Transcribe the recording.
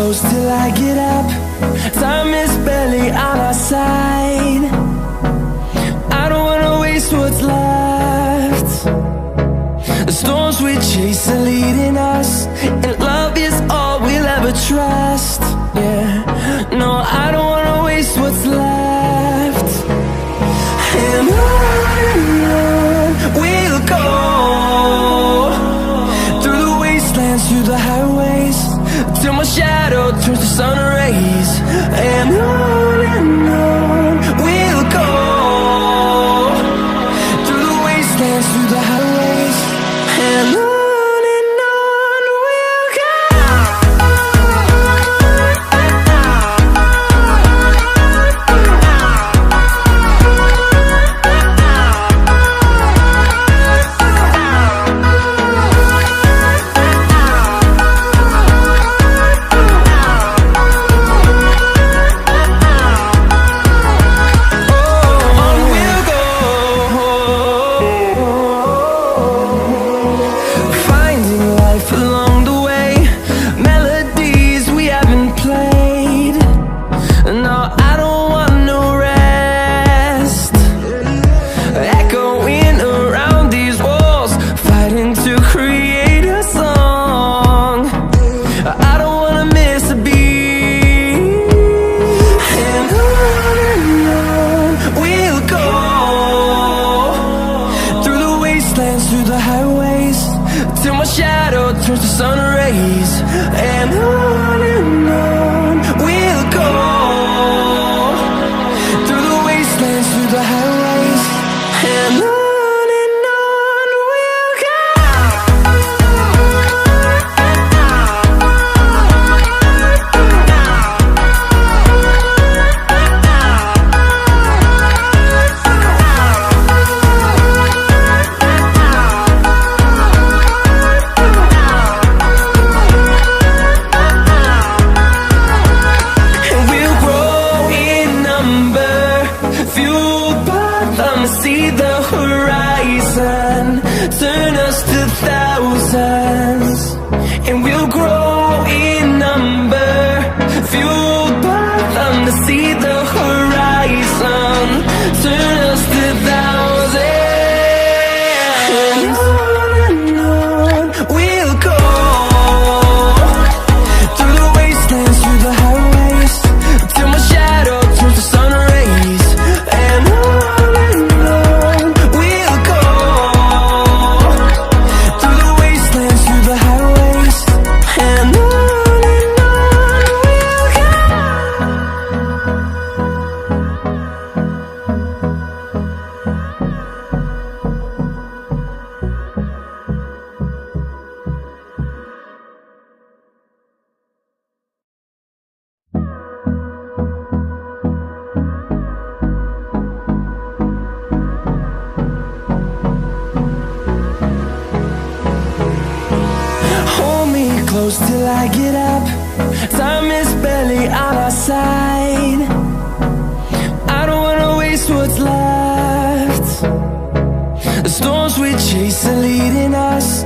close till I get up. Time is barely on our side. I don't wanna waste what's left. The storms we chase are leading us, and love is all we'll ever trust. Yeah, no, I don't wanna waste what's left. And on we'll go, through the wastelands, through the highways, till my shadow turns to sun rays. And on we'll go, through the wastelands, through the highways, and on we'll go. Through the highways, till my shadow turns to sun rays. And on we'll go, through the wastelands, through the highways, and on we'll go. See the horizon, turn us to thousands, and we'll grow in number, fueled by them. To see the horizon, turn us to thousands, and on we'll go, through the wastelands, through the highways, till my shadow turns to sun rays. And close till I get up. Time is barely on our side. I don't wanna waste what's left. The storms we chase are leading us,